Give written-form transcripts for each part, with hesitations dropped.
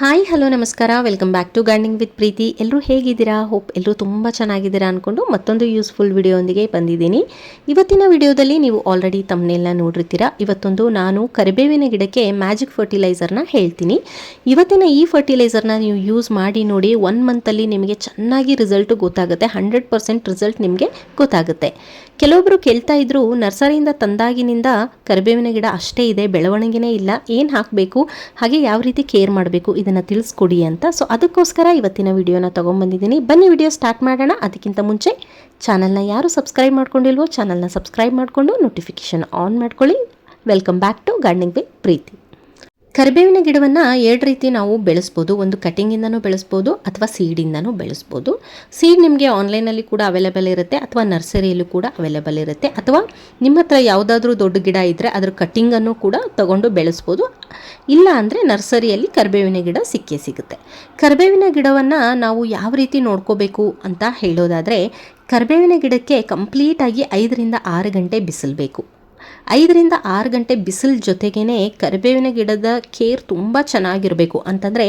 Hi hello ನಮಸ್ಕಾರ, welcome back to gardening with Preethi. ಎಲ್ಲರೂ ಹೇಗಿದ್ದೀರಾ? ಹೋಪ್ ಎಲ್ಲರೂ ತುಂಬ ಚೆನ್ನಾಗಿದ್ದೀರಾ ಅಂದ್ಕೊಂಡು ಮತ್ತೊಂದು ಯೂಸ್ಫುಲ್ ವಿಡಿಯೋಂದಿಗೆ ಬಂದಿದ್ದೀನಿ. ಇವತ್ತಿನ ವಿಡಿಯೋದಲ್ಲಿ ನೀವು ಆಲ್ರೆಡಿ ತಮ್ಮನೆಲ್ಲ ನೋಡಿರ್ತೀರಾ. ಇವತ್ತೊಂದು ನಾನು ಕರಿಬೇವಿನ ಗಿಡಕ್ಕೆ ಮ್ಯಾಜಿಕ್ ಫರ್ಟಿಲೈಸರ್ನ ಹೇಳ್ತೀನಿ. ಇವತ್ತಿನ ಈ ಫರ್ಟಿಲೈಸರ್ನ ನೀವು ಯೂಸ್ ಮಾಡಿ ನೋಡಿ, 1 ಮಂತಲ್ಲಿ ನಿಮಗೆ ಚೆನ್ನಾಗಿ ರಿಸಲ್ಟ್ ಗೊತ್ತಾಗುತ್ತೆ. 100% ರಿಸಲ್ಟ್ ನಿಮಗೆ ಗೊತ್ತಾಗುತ್ತೆ. ಕೆಲವೊಬ್ಬರು ಕೇಳ್ತಾ ಇದ್ರು, ನರ್ಸರಿಯಿಂದ ತಂದಾಗಿನಿಂದ ಕರಿಬೇವಿನ ಗಿಡ ಅಷ್ಟೇ ಇದೆ, ಬೆಳವಣಿಗೆನೇ ಇಲ್ಲ, ಏನು ಹಾಕಬೇಕು, ಹಾಗೆ ಯಾವ ರೀತಿ ಕೇರ್ ಮಾಡಬೇಕು ಇದನ್ನು ತಿಳಿಸ್ಕೊಡಿ ಅಂತ. ಸೊ ಅದಕ್ಕೋಸ್ಕರ ಇವತ್ತಿನ ವಿಡಿಯೋನ ತೊಗೊಂಡ್ಬಂದಿದ್ದೀನಿ. ಬನ್ನಿ ವಿಡಿಯೋ ಸ್ಟಾರ್ಟ್ ಮಾಡೋಣ. ಅದಕ್ಕಿಂತ ಮುಂಚೆ ಚಾನಲ್ನ ಯಾರು ಸಬ್ಸ್ಕ್ರೈಬ್ ಮಾಡ್ಕೊಂಡಿಲ್ವೋ ಚಾನಲ್ನ ಸಬ್ಸ್ಕ್ರೈಬ್ ಮಾಡಿಕೊಂಡು ನೋಟಿಫಿಕೇಷನ್ ಆನ್ ಮಾಡ್ಕೊಳ್ಳಿ. Welcome back to gardening with Preethi. ಕರಿಬೇವಿನ ಗಿಡವನ್ನು 2 ರೀತಿ ನಾವು ಬೆಳೆಸ್ಬೋದು. ಒಂದು ಕಟಿಂಗಿಂದನೂ ಬೆಳೆಸ್ಬೋದು ಅಥವಾ ಸೀಡಿಂದನೂ ಬೆಳೆಸ್ಬೋದು. ಸೀಡ್ ನಿಮಗೆ ಆನ್ಲೈನಲ್ಲಿ ಕೂಡ ಅವೈಲೇಬಲ್ ಇರುತ್ತೆ ಅಥವಾ ನರ್ಸರಿಯಲ್ಲೂ ಕೂಡ ಅವೈಲೇಬಲ್ ಇರುತ್ತೆ. ಅಥವಾ ನಿಮ್ಮ ಹತ್ರ ಯಾವುದಾದ್ರೂ ದೊಡ್ಡ ಗಿಡ ಇದ್ದರೆ ಅದರ ಕಟ್ಟಿಂಗನ್ನು ಕೂಡ ತಗೊಂಡು ಬೆಳೆಸ್ಬೋದು. ಇಲ್ಲ ಅಂದರೆ ನರ್ಸರಿಯಲ್ಲಿ ಕರಿಬೇವಿನ ಗಿಡ ಸಿಗುತ್ತೆ. ಕರಿಬೇವಿನ ಗಿಡವನ್ನು ನಾವು ಯಾವ ರೀತಿ ನೋಡ್ಕೋಬೇಕು ಅಂತ ಹೇಳೋದಾದರೆ, ಕರಿಬೇವಿನ ಗಿಡಕ್ಕೆ ಕಂಪ್ಲೀಟಾಗಿ 5ರಿಂದ 6 ಗಂಟೆ ಬಿಸಿಲು ಬೇಕು. 5ರಿಂದ 6 ಗಂಟೆ ಬಿಸಿಲು ಜೊತೆಗೇ ಕರಿಬೇವಿನ ಗಿಡದ ಕೇರ್ ತುಂಬ ಚೆನ್ನಾಗಿರಬೇಕು. ಅಂತಂದರೆ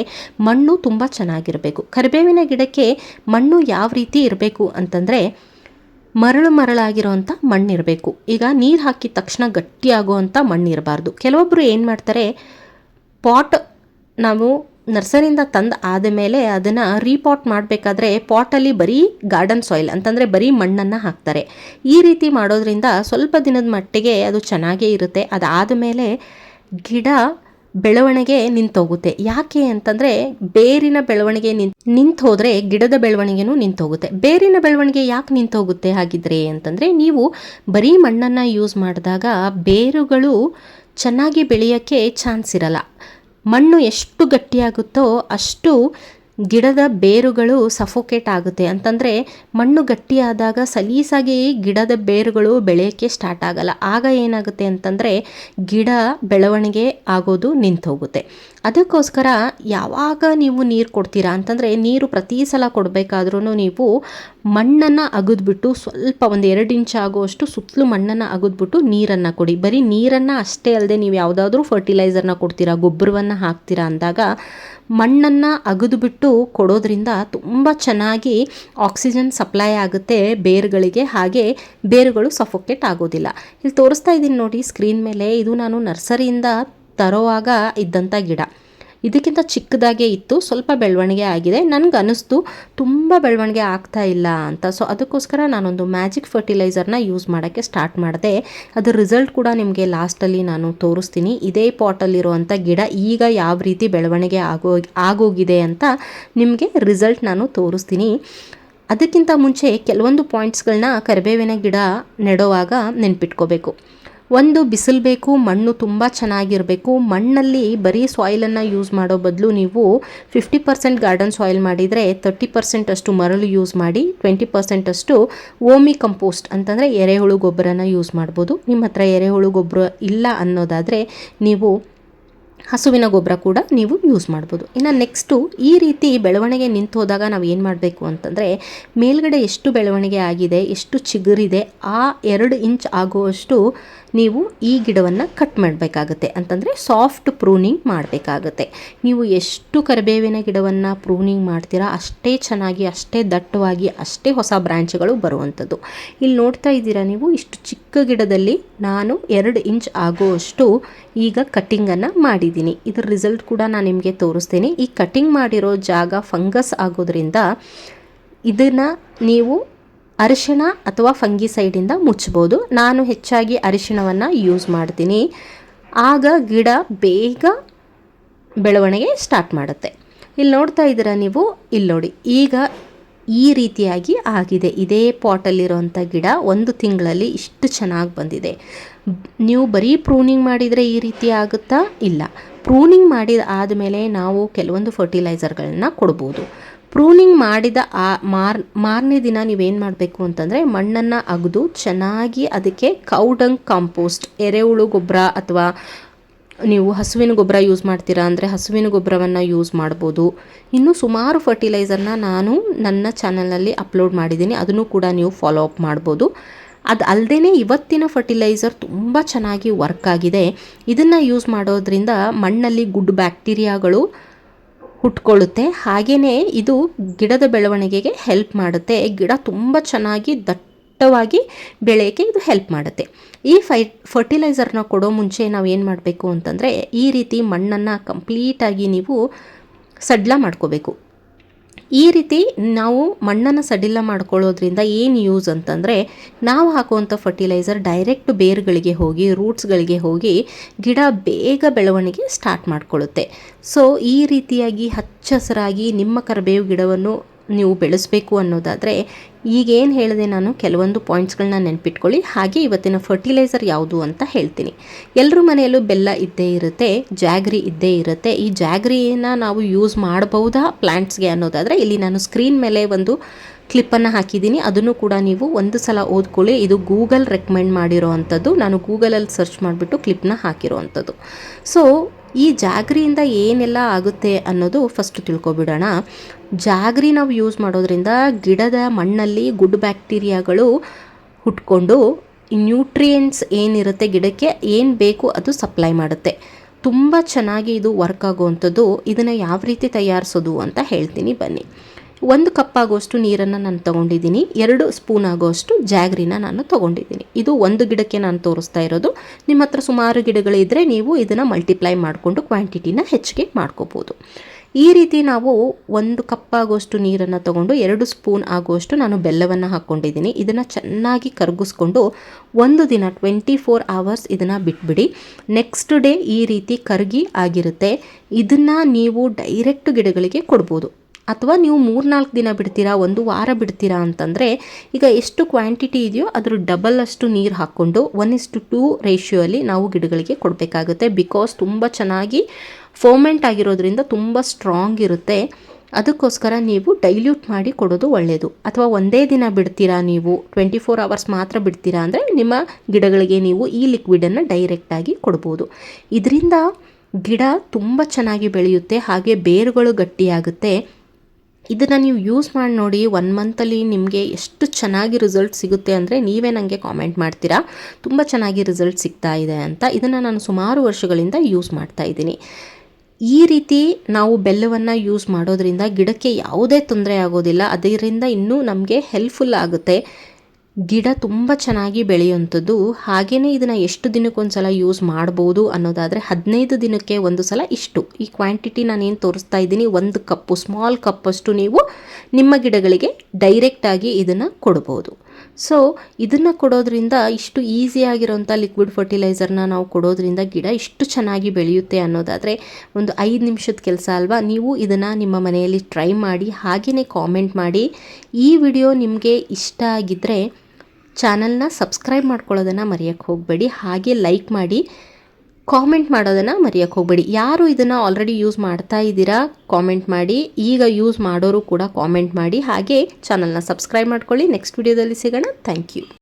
ಮಣ್ಣು ತುಂಬ ಚೆನ್ನಾಗಿರಬೇಕು. ಕರಿಬೇವಿನ ಗಿಡಕ್ಕೆ ಮಣ್ಣು ಯಾವ ರೀತಿ ಇರಬೇಕು ಅಂತಂದರೆ, ಮರಳಾಗಿರೋವಂಥ ಮಣ್ಣಿರಬೇಕು. ಈಗ ನೀರು ಹಾಕಿದ ತಕ್ಷಣ ಗಟ್ಟಿಯಾಗುವಂಥ ಮಣ್ಣಿರಬಾರ್ದು. ಕೆಲವೊಬ್ಬರು ಏನು ಮಾಡ್ತಾರೆ, ಪಾಟ್ ನಾವು ನರ್ಸರಿಯಿಂದ ತಂದು ಆದಮೇಲೆ ಅದನ್ನು ರೀಪಾಟ್ ಮಾಡಬೇಕಾದ್ರೆ ಪಾಟಲ್ಲಿ ಬರೀ ಗಾರ್ಡನ್ ಸಾಯಿಲ್ ಅಂತಂದರೆ ಬರೀ ಮಣ್ಣನ್ನು ಹಾಕ್ತಾರೆ. ಈ ರೀತಿ ಮಾಡೋದ್ರಿಂದ ಸ್ವಲ್ಪ ದಿನದ ಮಟ್ಟಿಗೆ ಅದು ಚೆನ್ನಾಗೇ ಇರುತ್ತೆ. ಅದಾದ ಮೇಲೆ ಗಿಡ ಬೆಳವಣಿಗೆ ನಿಂತೋಗುತ್ತೆ. ಯಾಕೆ ಅಂತಂದರೆ, ಬೇರಿನ ಬೆಳವಣಿಗೆ ನಿಂತು ಹೋದರೆ ಗಿಡದ ಬೆಳವಣಿಗೆನೂ ನಿಂತೋಗುತ್ತೆ. ಬೇರಿನ ಬೆಳವಣಿಗೆ ಯಾಕೆ ನಿಂತೋಗುತ್ತೆ ಹಾಗಿದ್ರೆ ಅಂತಂದರೆ, ನೀವು ಬರೀ ಮಣ್ಣನ್ನು ಯೂಸ್ ಮಾಡಿದಾಗ ಬೇರುಗಳು ಚೆನ್ನಾಗಿ ಬೆಳೆಯೋಕ್ಕೆ ಚಾನ್ಸ್ ಇರಲ್ಲ. ಮಣ್ಣು ಎಷ್ಟು ಗಟ್ಟಿಯಾಗುತ್ತೋ ಅಷ್ಟು ಗಿಡದ ಬೇರುಗಳು ಸಫೋಕೇಟ್ ಆಗುತ್ತೆ. ಅಂತಂದರೆ ಮಣ್ಣು ಗಟ್ಟಿಯಾದಾಗ ಸಲೀಸಾಗಿ ಗಿಡದ ಬೇರುಗಳು ಬೆಳೆಯೋಕ್ಕೆ ಸ್ಟಾರ್ಟ್ ಆಗಲ್ಲ. ಆಗ ಏನಾಗುತ್ತೆ ಅಂತಂದರೆ ಗಿಡ ಬೆಳವಣಿಗೆ ಆಗೋದು ನಿಂತೋಗುತ್ತೆ. ಅದಕ್ಕೋಸ್ಕರ ಯಾವಾಗ ನೀವು ನೀರು ಕೊಡ್ತೀರಾ ಅಂತಂದರೆ, ನೀರು ಪ್ರತಿ ಸಲ ಕೊಡಬೇಕಾದ್ರೂ ನೀವು ಮಣ್ಣನ್ನು ಅಗದ್ಬಿಟ್ಟು ಸ್ವಲ್ಪ ಒಂದು 2 ಇಂಚ್ ಆಗುವಷ್ಟು ಸುತ್ತಲೂ ಮಣ್ಣನ್ನು ಅಗದ್ಬಿಟ್ಟು ನೀರನ್ನು ಕೊಡಿ. ಬರೀ ನೀರನ್ನು ಅಷ್ಟೇ ಅಲ್ಲದೆ ನೀವು ಯಾವುದಾದ್ರೂ ಫರ್ಟಿಲೈಸರ್ನ ಕೊಡ್ತೀರಾ, ಗೊಬ್ಬರವನ್ನು ಹಾಕ್ತೀರಾ ಅಂದಾಗ ಮಣ್ಣನ್ನು ಅಗದ್ಬಿಟ್ಟು ಕೊಡೋದ್ರಿಂದ ತುಂಬ ಚೆನ್ನಾಗಿ ಆಕ್ಸಿಜನ್ ಸಪ್ಲೈ ಆಗುತ್ತೆ ಬೇರುಗಳಿಗೆ. ಹಾಗೆ ಬೇರುಗಳು ಸಫೋಕೇಟ್ ಆಗೋದಿಲ್ಲ. ಇಲ್ಲಿ ತೋರಿಸ್ತಾ ಇದ್ದೀನಿ ನೋಡಿ ಸ್ಕ್ರೀನ್ ಮೇಲೆ, ಇದು ನಾನು ನರ್ಸರಿಯಿಂದ ತರೋವಾಗ ಇದ್ದಂಥ ಗಿಡ. ಇದಕ್ಕಿಂತ ಚಿಕ್ಕದಾಗೇ ಇತ್ತು, ಸ್ವಲ್ಪ ಬೆಳವಣಿಗೆ ಆಗಿದೆ. ನನಗೆ ಅನ್ನಿಸ್ತು ತುಂಬ ಬೆಳವಣಿಗೆ ಆಗ್ತಾ ಇಲ್ಲ ಅಂತ. ಸೊ ಅದಕ್ಕೋಸ್ಕರ ನಾನೊಂದು ಮ್ಯಾಜಿಕ್ ಫರ್ಟಿಲೈಸರ್ನ ಯೂಸ್ ಮಾಡೋಕ್ಕೆ ಸ್ಟಾರ್ಟ್ ಮಾಡಿದೆ. ಅದರ ರಿಸಲ್ಟ್ ಕೂಡ ನಿಮಗೆ ಲಾಸ್ಟಲ್ಲಿ ನಾನು ತೋರಿಸ್ತೀನಿ. ಇದೇ ಪಾಟಲ್ಲಿರುವಂಥ ಗಿಡ ಈಗ ಯಾವ ರೀತಿ ಬೆಳವಣಿಗೆ ಆಗೋಗಿದೆ ಅಂತ ನಿಮಗೆ ರಿಸಲ್ಟ್ ನಾನು ತೋರಿಸ್ತೀನಿ. ಅದಕ್ಕಿಂತ ಮುಂಚೆ ಕೆಲವೊಂದು ಪಾಯಿಂಟ್ಸ್ಗಳನ್ನ ಕರಿಬೇವಿನ ಗಿಡ ನೆಡುವಾಗ ನೆನ್ಪಿಟ್ಕೋಬೇಕು. ಒಂದು, ಬಿಸಿಲು ಬೇಕು, ಮಣ್ಣು ತುಂಬ ಚೆನ್ನಾಗಿರಬೇಕು. ಮಣ್ಣಲ್ಲಿ ಬರೀ ಸಾಯಿಲನ್ನು ಯೂಸ್ ಮಾಡೋ ಬದಲು ನೀವು 50% ಗಾರ್ಡನ್ ಸಾಯಿಲ್ ಮಾಡಿದರೆ 30% ಅಷ್ಟು ಮರಳು ಯೂಸ್ ಮಾಡಿ, 20% ಅಷ್ಟು ಓಮಿ ಕಂಪೋಸ್ಟ್ ಅಂತಂದರೆ ಎರೆಹುಳು ಗೊಬ್ಬರನ ಯೂಸ್ ಮಾಡ್ಬೋದು. ನಿಮ್ಮ ಹತ್ರ ಎರೆಹುಳು ಗೊಬ್ಬರ ಇಲ್ಲ ಅನ್ನೋದಾದರೆ ನೀವು ಹಸುವಿನ ಗೊಬ್ಬರ ಕೂಡ ನೀವು ಯೂಸ್ ಮಾಡ್ಬೋದು. ಇನ್ನು ನೆಕ್ಸ್ಟು, ಈ ರೀತಿ ಬೆಳವಣಿಗೆ ನಿಂತು ಹೋದಾಗ ನಾವು ಏನು ಮಾಡಬೇಕು ಅಂತಂದರೆ, ಮೇಲ್ಗಡೆ ಎಷ್ಟು ಬೆಳವಣಿಗೆ ಆಗಿದೆ, ಎಷ್ಟು ಚಿಗುರಿದೆ, ಆ 2 ಇಂಚ್ ಆಗುವಷ್ಟು ನೀವು ಈ ಗಿಡವನ್ನು ಕಟ್ ಮಾಡಬೇಕಾಗುತ್ತೆ. ಅಂತಂದರೆ ಸಾಫ್ಟ್ ಪ್ರೂನಿಂಗ್ ಮಾಡಬೇಕಾಗುತ್ತೆ. ನೀವು ಎಷ್ಟು ಕರಿಬೇವಿನ ಗಿಡವನ್ನು ಪ್ರೂನಿಂಗ್ ಮಾಡ್ತೀರಾ ಅಷ್ಟೇ ಚೆನ್ನಾಗಿ, ಅಷ್ಟೇ ದಟ್ಟವಾಗಿ, ಅಷ್ಟೇ ಹೊಸ ಬ್ರ್ಯಾಂಚ್ಗಳು ಬರುವಂಥದ್ದು. ಇಲ್ಲಿ ನೋಡ್ತಾ ಇದ್ದೀರಾ ನೀವು, ಇಷ್ಟು ಚಿಕ್ಕ ಗಿಡದಲ್ಲಿ ನಾನು 2 ಇಂಚ್ ಆಗುವಷ್ಟು ಈಗ ಕಟ್ಟಿಂಗನ್ನು ಮಾಡಿದ್ದೀನಿ. ಇದರ ರಿಸಲ್ಟ್ ಕೂಡ ನಾನು ನಿಮಗೆ ತೋರಿಸ್ತೀನಿ. ಈ ಕಟ್ಟಿಂಗ್ ಮಾಡಿರೋ ಜಾಗ ಫಂಗಸ್ ಆಗೋದ್ರಿಂದ ಇದನ್ನು ನೀವು ಅರಿಶಿಣ ಅಥವಾ ಫಂಗಿಸೈಡಿಂದ ಮುಚ್ಬೋದು. ನಾನು ಹೆಚ್ಚಾಗಿ ಅರಿಶಿಣವನ್ನು ಯೂಸ್ ಮಾಡ್ತೀನಿ. ಆಗ ಗಿಡ ಬೇಗ ಬೆಳವಣಿಗೆ ಸ್ಟಾರ್ಟ್ ಮಾಡುತ್ತೆ. ಇಲ್ಲಿ ನೋಡ್ತಾ ಇದ್ದೀರಾ ನೀವು, ಇಲ್ಲಿ ನೋಡಿ, ಈಗ ಈ ರೀತಿಯಾಗಿ ಆಗಿದೆ. ಇದೇ ಪಾಟಲ್ಲಿರೋಂಥ ಗಿಡ 1 ತಿಂಗಳಲ್ಲಿ ಇಷ್ಟು ಚೆನ್ನಾಗಿ ಬಂದಿದೆ. ನೀವು ಬರೀ ಪ್ರೂನಿಂಗ್ ಮಾಡಿದರೆ ಈ ರೀತಿ ಆಗುತ್ತಾ? ಇಲ್ಲ. ಪ್ರೂನಿಂಗ್ ಮಾಡಿದ ಆದಮೇಲೆ ನಾವು ಕೆಲವೊಂದು ಫರ್ಟಿಲೈಸರ್ಗಳನ್ನ ಕೊಡ್ಬೋದು. ಪ್ರೂನಿಂಗ್ ಮಾಡಿದ ಮಾರನೇ ದಿನ ನೀವೇನು ಮಾಡಬೇಕು ಅಂತಂದರೆ, ಮಣ್ಣನ್ನು ಅಗೆದು ಚೆನ್ನಾಗಿ ಅದಕ್ಕೆ ಕೌಡಂಗ್ ಕಾಂಪೋಸ್ಟ್, ಎರೆಹುಳು ಗೊಬ್ಬರ ಅಥವಾ ನೀವು ಹಸುವಿನ ಗೊಬ್ಬರ ಯೂಸ್ ಮಾಡ್ತೀರಾ ಅಂದರೆ ಹಸುವಿನ ಗೊಬ್ಬರವನ್ನು ಯೂಸ್ ಮಾಡ್ಬೋದು. ಇನ್ನೂ ಸುಮಾರು ಫರ್ಟಿಲೈಸರ್ನ ನಾನು ನನ್ನ ಚಾನಲ್ನಲ್ಲಿ ಅಪ್ಲೋಡ್ ಮಾಡಿದ್ದೀನಿ, ಅದನ್ನು ಕೂಡ ನೀವು ಫಾಲೋ ಅಪ್ ಮಾಡ್ಬೋದು. ಅದು ಅಲ್ಲದೇ ಇವತ್ತಿನ ಫರ್ಟಿಲೈಸರ್ ತುಂಬ ಚೆನ್ನಾಗಿ ವರ್ಕ್ ಆಗಿದೆ. ಇದನ್ನು ಯೂಸ್ ಮಾಡೋದ್ರಿಂದ ಮಣ್ಣಲ್ಲಿ ಗುಡ್ ಬ್ಯಾಕ್ಟೀರಿಯಾಗಳು ಹುಟ್ಕೊಳ್ಳುತ್ತೆ. ಹಾಗೆಯೇ ಇದು ಗಿಡದ ಬೆಳವಣಿಗೆಗೆ ಹೆಲ್ಪ್ ಮಾಡುತ್ತೆ. ಗಿಡ ತುಂಬ ಚೆನ್ನಾಗಿ ದಟ್ಟವಾಗಿ ಬೆಳೆಯೋಕ್ಕೆ ಇದು ಹೆಲ್ಪ್ ಮಾಡುತ್ತೆ. ಈ ಫರ್ಟಿಲೈಸರ್ನ ಕೊಡೋ ಮುಂಚೆ ನಾವು ಏನು ಮಾಡಬೇಕು ಅಂತಂದರೆ, ಈ ರೀತಿ ಮಣ್ಣನ್ನು ಕಂಪ್ಲೀಟಾಗಿ ನೀವು ಸಡ್ಲ ಮಾಡ್ಕೋಬೇಕು. ಈ ರೀತಿ ನಾವು ಮಣ್ಣನ್ನು ಸಡಿಲ ಮಾಡ್ಕೊಳ್ಳೋದ್ರಿಂದ ಏನು ಯೂಸ್ ಅಂತಂದರೆ, ನಾವು ಹಾಕುವಂಥ ಫರ್ಟಿಲೈಸರ್ ಡೈರೆಕ್ಟ್ ಬೇರುಗಳಿಗೆ ಹೋಗಿ ರೂಟ್ಸ್ಗಳಿಗೆ ಹೋಗಿ ಗಿಡ ಬೇಗ ಬೆಳವಣಿಗೆ ಸ್ಟಾರ್ಟ್ ಮಾಡ್ಕೊಳ್ಳುತ್ತೆ. ಸೊ ಈ ರೀತಿಯಾಗಿ ಹಚ್ಚ ಹಸಿರಾಗಿ ನಿಮ್ಮ ಕರಿಬೇವು ಗಿಡವನ್ನು ನೀವು ಬೆಳೆಸಬೇಕು ಅನ್ನೋದಾದರೆ, ಈಗೇನು ಹೇಳಿದೆ ನಾನು ಕೆಲವೊಂದು ಪಾಯಿಂಟ್ಸ್ಗಳನ್ನ ನೆನ್ಪಿಟ್ಕೊಳ್ಳಿ. ಹಾಗೆ ಇವತ್ತಿನ ಫರ್ಟಿಲೈಸರ್ ಯಾವುದು ಅಂತ ಹೇಳ್ತೀನಿ. ಎಲ್ಲರ ಮನೆಯಲ್ಲೂ ಬೆಲ್ಲ ಇದ್ದೇ ಇರುತ್ತೆ, ಜಾಗ್ರಿ ಇದ್ದೇ ಇರುತ್ತೆ. ಈ ಜಾಗ್ರಿನ ನಾವು ಯೂಸ್ ಮಾಡಬಹುದಾ ಪ್ಲ್ಯಾಂಟ್ಸ್ಗೆ ಅನ್ನೋದಾದರೆ, ಇಲ್ಲಿ ನಾನು ಸ್ಕ್ರೀನ್ ಮೇಲೆ ಒಂದು ಕ್ಲಿಪ್ಪನ್ನು ಹಾಕಿದ್ದೀನಿ. ಅದನ್ನು ಕೂಡ ನೀವು ಒಂದು ಸಲ ಓದ್ಕೊಳ್ಳಿ. ಇದು ಗೂಗಲ್ ರೆಕಮೆಂಡ್ ಮಾಡಿರೋ ಅಂಥದ್ದು. ನಾನು ಗೂಗಲಲ್ಲಿ ಸರ್ಚ್ ಮಾಡಿಬಿಟ್ಟು ಕ್ಲಿಪ್ನ ಹಾಕಿರೋ ಅಂಥದ್ದು. ಸೊ ಈ ಜಾಗ್ರಿಯಿಂದ ಏನೆಲ್ಲ ಆಗುತ್ತೆ ಅನ್ನೋದು ಫಸ್ಟ್ ತಿಳ್ಕೊಬಿಡೋಣ. ಜಾಗ್ರಿ ನಾವು ಯೂಸ್ ಮಾಡೋದ್ರಿಂದ ಗಿಡದ ಮಣ್ಣಲ್ಲಿ ಗುಡ್ ಬ್ಯಾಕ್ಟೀರಿಯಾಗಳು ಹುಟ್ಕೊಂಡು ನ್ಯೂಟ್ರಿಯೆಂಟ್ಸ್ ಏನಿರುತ್ತೆ ಗಿಡಕ್ಕೆ ಏನು ಬೇಕು ಅದು ಸಪ್ಲೈ ಮಾಡುತ್ತೆ. ತುಂಬ ಚೆನ್ನಾಗಿ ಇದು ವರ್ಕ್ ಆಗುವಂಥದ್ದು. ಇದನ್ನು ಯಾವ ರೀತಿ ತಯಾರಿಸೋದು ಅಂತ ಹೇಳ್ತೀನಿ ಬನ್ನಿ. 1 ಕಪ್ ಆಗೋಷ್ಟು ನೀರನ್ನು ನಾನು ತೊಗೊಂಡಿದ್ದೀನಿ. 2 ಸ್ಪೂನ್ ಆಗೋಷ್ಟು ಜಾಗ್ರಿನ ನಾನು ತೊಗೊಂಡಿದ್ದೀನಿ. ಇದು ಒಂದು ಗಿಡಕ್ಕೆ ನಾನು ತೋರಿಸ್ತಾ ಇರೋದು. ನಿಮ್ಮ ಹತ್ರ ಸುಮಾರು ಗಿಡಗಳಿದ್ದರೆ ನೀವು ಇದನ್ನು ಮಲ್ಟಿಪ್ಲೈ ಮಾಡಿಕೊಂಡು ಕ್ವಾಂಟಿಟಿನ ಹೆಚ್ಚಿಗೆ ಮಾಡ್ಕೋಬೋದು. ಈ ರೀತಿ ನಾವು 1 ಕಪ್ ಆಗೋಷ್ಟು ನೀರನ್ನು ತೊಗೊಂಡು 2 ಸ್ಪೂನ್ ಆಗೋಷ್ಟು ನಾನು ಬೆಲ್ಲವನ್ನು ಹಾಕ್ಕೊಂಡಿದ್ದೀನಿ. ಇದನ್ನು ಚೆನ್ನಾಗಿ ಕರಗಿಸ್ಕೊಂಡು ಒಂದು ದಿನ 24 hours ಇದನ್ನು ಬಿಟ್ಬಿಡಿ. ನೆಕ್ಸ್ಟ್ ಡೇ ಈ ರೀತಿ ಕರಗಿ ಆಗಿರುತ್ತೆ. ಇದನ್ನು ನೀವು ಡೈರೆಕ್ಟ್ ಗಿಡಗಳಿಗೆ ಕೊಡ್ಬೋದು. ಅಥವಾ ನೀವು 3-4 ದಿನ ಬಿಡ್ತೀರಾ, 1 ವಾರ ಬಿಡ್ತೀರಾ ಅಂತಂದರೆ, ಈಗ ಎಷ್ಟು ಕ್ವಾಂಟಿಟಿ ಇದೆಯೋ ಅದ್ರ ಡಬಲ್ ಅಷ್ಟು ನೀರು ಹಾಕ್ಕೊಂಡು 1:2 ರೇಷಿಯೋಲಿ ನಾವು ಗಿಡಗಳಿಗೆ ಕೊಡಬೇಕಾಗುತ್ತೆ. ಬಿಕಾಸ್ ತುಂಬ ಚೆನ್ನಾಗಿ ಫರ್ಮೆಂಟ್ ಆಗಿರೋದ್ರಿಂದ ತುಂಬ ಸ್ಟ್ರಾಂಗ್ ಇರುತ್ತೆ. ಅದಕ್ಕೋಸ್ಕರ ನೀವು ಡೈಲ್ಯೂಟ್ ಮಾಡಿ ಕೊಡೋದು ಒಳ್ಳೆಯದು. ಅಥವಾ ಒಂದೇ ದಿನ ಬಿಡ್ತೀರಾ, ನೀವು 24 hours ಮಾತ್ರ ಬಿಡ್ತೀರಾ ಅಂದರೆ ನಿಮ್ಮ ಗಿಡಗಳಿಗೆ ನೀವು ಈ ಲಿಕ್ವಿಡನ್ನು ಡೈರೆಕ್ಟಾಗಿ ಕೊಡ್ಬೋದು. ಇದರಿಂದ ಗಿಡ ತುಂಬ ಚೆನ್ನಾಗಿ ಬೆಳೆಯುತ್ತೆ. ಹಾಗೆ ಬೇರುಗಳು ಗಟ್ಟಿಯಾಗುತ್ತೆ. ಇದನ್ನು ನೀವು ಯೂಸ್ ಮಾಡಿ ನೋಡಿ. 1 ಮಂತಲ್ಲಿ ನಿಮಗೆ ಎಷ್ಟು ಚೆನ್ನಾಗಿ ರಿಸಲ್ಟ್ ಸಿಗುತ್ತೆ ಅಂದರೆ ನೀವೇ ನನಗೆ ಕಾಮೆಂಟ್ ಮಾಡ್ತೀರಾ ತುಂಬ ಚೆನ್ನಾಗಿ ರಿಸಲ್ಟ್ ಸಿಗ್ತಾ ಇದೆ ಅಂತ. ಇದನ್ನು ನಾನು ಸುಮಾರು ವರ್ಷಗಳಿಂದ ಯೂಸ್ ಮಾಡ್ತಾ ಇದ್ದೀನಿ. ಈ ರೀತಿ ನಾವು ಬೆಲ್ಲವನ್ನು ಯೂಸ್ ಮಾಡೋದ್ರಿಂದ ಗಿಡಕ್ಕೆ ಯಾವುದೇ ತೊಂದರೆ ಆಗೋದಿಲ್ಲ. ಅದರಿಂದ ಇನ್ನೂ ನಮಗೆ ಹೆಲ್ಪ್ಫುಲ್ ಆಗುತ್ತೆ. ಗಿಡ ತುಂಬ ಚೆನ್ನಾಗಿ ಬೆಳೆಯುವಂಥದ್ದು. ಹಾಗೆಯೇ ಇದನ್ನು ಎಷ್ಟು ದಿನಕ್ಕೊಂದು ಸಲ ಯೂಸ್ ಮಾಡ್ಬೋದು ಅನ್ನೋದಾದರೆ 15 ದಿನಕ್ಕೆ ಒಂದು ಸಲ ಇಷ್ಟು. ಈ ಕ್ವಾಂಟಿಟಿ ನಾನೇನು ತೋರಿಸ್ತಾ ಇದ್ದೀನಿ 1 ಕಪ್ಪು ಸ್ಮಾಲ್ ಕಪ್ಪಷ್ಟು ನೀವು ನಿಮ್ಮ ಗಿಡಗಳಿಗೆ ಡೈರೆಕ್ಟಾಗಿ ಇದನ್ನು ಕೊಡ್ಬೋದು. ಸೊ ಇದನ್ನು ಕೊಡೋದ್ರಿಂದ ಇಷ್ಟು ಈಸಿಯಾಗಿರೋಂಥ ಲಿಕ್ವಿಡ್ ಫರ್ಟಿಲೈಸರ್ನ ನಾವು ಕೊಡೋದ್ರಿಂದ ಗಿಡ ಇಷ್ಟು ಚೆನ್ನಾಗಿ ಬೆಳೆಯುತ್ತೆ ಅನ್ನೋದಾದರೆ ಒಂದು 5 ನಿಮಿಷದ ಕೆಲಸ ಅಲ್ವಾ. ನೀವು ಇದನ್ನು ನಿಮ್ಮ ಮನೆಯಲ್ಲಿ ಟ್ರೈ ಮಾಡಿ, ಹಾಗೆಯೇ ಕಾಮೆಂಟ್ ಮಾಡಿ. ಈ ವಿಡಿಯೋ ನಿಮಗೆ ಇಷ್ಟ ಆಗಿದ್ದರೆ ಚಾನಲ್ನ ಸಬ್ಸ್ಕ್ರೈಬ್ ಮಾಡ್ಕೊಳ್ಳೋದನ್ನು ಮರೆಯೋಕ್ಕೆ ಹೋಗಬೇಡಿ. ಹಾಗೆ ಲೈಕ್ ಮಾಡಿ, ಕಾಮೆಂಟ್ ಮಾಡೋದನ್ನು ಮರೆಯೋಕ್ಕೆ ಹೋಗಬೇಡಿ. ಯಾರು ಇದನ್ನು ಆಲ್ರೆಡಿ ಯೂಸ್ ಮಾಡ್ತಾ ಇದ್ದೀರಾ ಕಾಮೆಂಟ್ ಮಾಡಿ. ಈಗ ಯೂಸ್ ಮಾಡೋರು ಕೂಡ ಕಾಮೆಂಟ್ ಮಾಡಿ. ಹಾಗೆ ಚಾನಲ್ನ ಸಬ್ಸ್ಕ್ರೈಬ್ ಮಾಡ್ಕೊಳ್ಳಿ. ನೆಕ್ಸ್ಟ್ ವಿಡಿಯೋದಲ್ಲಿ ಸಿಗೋಣ. Thank you.